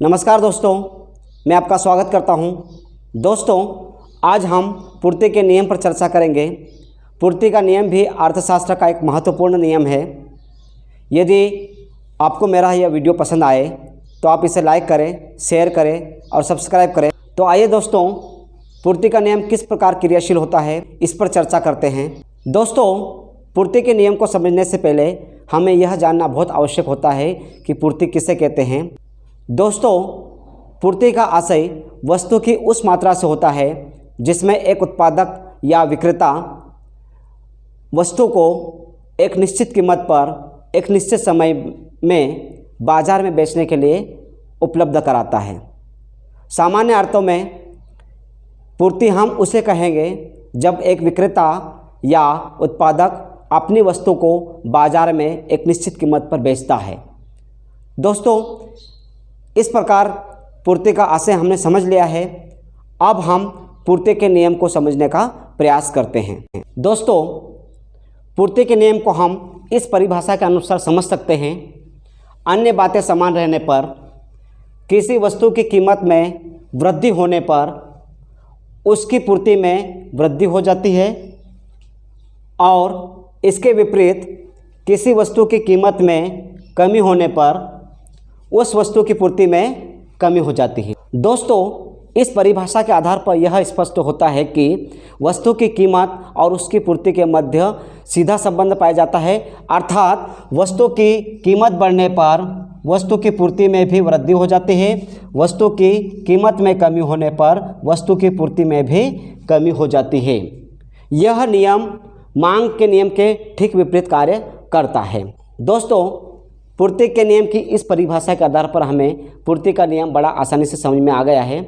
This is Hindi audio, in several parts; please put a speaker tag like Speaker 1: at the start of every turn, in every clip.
Speaker 1: नमस्कार दोस्तों, मैं आपका स्वागत करता हूं। दोस्तों, आज हम पूर्ति के नियम पर चर्चा करेंगे। पूर्ति का नियम भी अर्थशास्त्र का एक महत्वपूर्ण नियम है। यदि आपको मेरा यह वीडियो पसंद आए तो आप इसे लाइक करें, शेयर करें और सब्सक्राइब करें। तो आइए दोस्तों, पूर्ति का नियम किस प्रकार क्रियाशील होता है इस पर चर्चा करते हैं। दोस्तों, पूर्ति के नियम को समझने से पहले हमें यह जानना बहुत आवश्यक होता है कि पूर्ति किसे कहते हैं। दोस्तों, पूर्ति का आशय वस्तु की उस मात्रा से होता है जिसमें एक उत्पादक या विक्रेता वस्तु को एक निश्चित कीमत पर एक निश्चित समय में बाजार में बेचने के लिए उपलब्ध कराता है। सामान्य अर्थों में पूर्ति हम उसे कहेंगे जब एक विक्रेता या उत्पादक अपनी वस्तु को बाजार में एक निश्चित कीमत पर बेचता है। दोस्तों, इस प्रकार पूर्ति का आशय हमने समझ लिया है। अब हम पूर्ति के नियम को समझने का प्रयास करते हैं। दोस्तों, पूर्ति के नियम को हम इस परिभाषा के अनुसार समझ सकते हैं। अन्य बातें समान रहने पर किसी वस्तु की कीमत में वृद्धि होने पर उसकी पूर्ति में वृद्धि हो जाती है और इसके विपरीत किसी वस्तु की कीमत में कमी होने पर उस वस्तु की पूर्ति में कमी हो जाती है। दोस्तों, इस परिभाषा के आधार पर यह स्पष्ट होता है कि वस्तु की कीमत और उसकी पूर्ति के मध्य सीधा संबंध पाया जाता है, अर्थात वस्तु की कीमत बढ़ने पर वस्तु की पूर्ति में भी वृद्धि हो जाती है, वस्तु की कीमत में कमी होने पर वस्तु की पूर्ति में भी कमी हो जाती है। यह नियम मांग के नियम के ठीक विपरीत कार्य करता है। दोस्तों, पूर्ति के नियम की इस परिभाषा के आधार पर हमें पूर्ति का नियम बड़ा आसानी से समझ में आ गया है।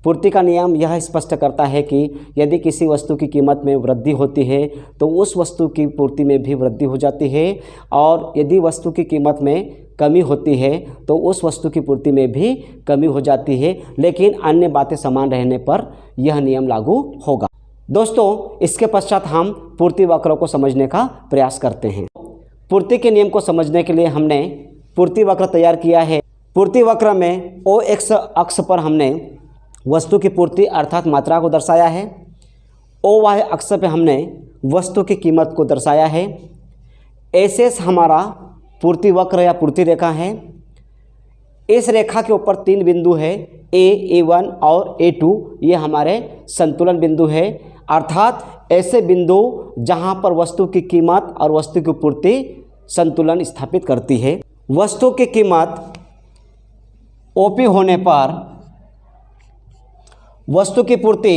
Speaker 1: पूर्ति का नियम यह स्पष्ट करता है कि यदि किसी वस्तु की कीमत में वृद्धि होती है तो उस वस्तु की पूर्ति में भी वृद्धि हो जाती है, और यदि वस्तु की कीमत में कमी होती है तो उस वस्तु की पूर्ति में भी कमी हो जाती है, लेकिन अन्य बातें समान रहने पर यह नियम लागू होगा। दोस्तों, इसके पश्चात हम पूर्ति वक्र को समझने का प्रयास करते हैं। पूर्ति के नियम को समझने के लिए हमने पूर्ति वक्र तैयार किया है। पूर्ति वक्र में ओ एक्स अक्ष पर हमने वस्तु की पूर्ति अर्थात मात्रा को दर्शाया है। ओ वाई अक्ष पे हमने वस्तु की कीमत को दर्शाया है। एस हमारा पूर्ति वक्र या पूर्ति रेखा है। इस रेखा के ऊपर 3 बिंदु है, ए, A1 और A2। ये हमारे संतुलन बिंदु है, अर्थात ऐसे बिंदु जहां पर वस्तु की कीमत और वस्तु की पूर्ति संतुलन स्थापित करती है। वस्तु की कीमत OP होने पर वस्तु की पूर्ति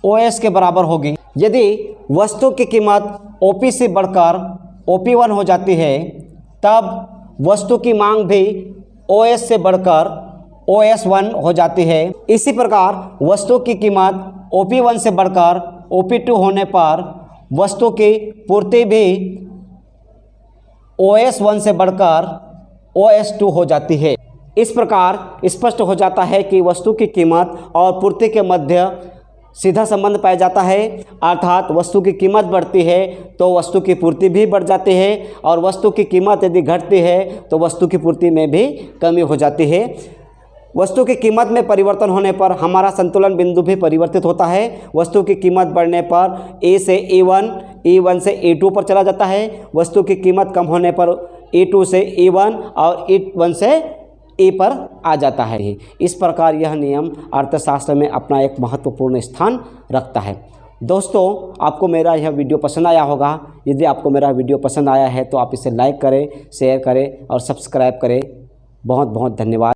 Speaker 1: OS के बराबर होगी। यदि वस्तु की कीमत OP से बढ़कर OP1 हो जाती है तब वस्तु की मांग भी OS से बढ़कर OS1 हो जाती है। इसी प्रकार वस्तु की कीमत OP1 से बढ़कर OP2 होने पर वस्तु की पूर्ति भी OS1 से बढ़कर OS2 हो जाती है। इस प्रकार स्पष्ट हो जाता है कि वस्तु की कीमत और पूर्ति के मध्य सीधा संबंध पाया जाता है, अर्थात वस्तु की कीमत बढ़ती है तो वस्तु की पूर्ति भी बढ़ जाती है, और वस्तु की कीमत यदि घटती है तो वस्तु की पूर्ति में भी कमी हो जाती है। वस्तु की कीमत में परिवर्तन होने पर हमारा संतुलन बिंदु भी परिवर्तित होता है। वस्तु की कीमत बढ़ने पर ए से A1, A1 से A2 पर चला जाता है। वस्तु की कीमत कम होने पर A2 से A1 और A1 से A पर आ जाता है। इस प्रकार यह नियम अर्थशास्त्र में अपना एक महत्वपूर्ण स्थान रखता है। दोस्तों, आपको मेरा यह वीडियो पसंद आया होगा। यदि आपको मेरा वीडियो पसंद आया है तो आप इसे लाइक करें, शेयर करें और सब्सक्राइब करें। बहुत बहुत धन्यवाद।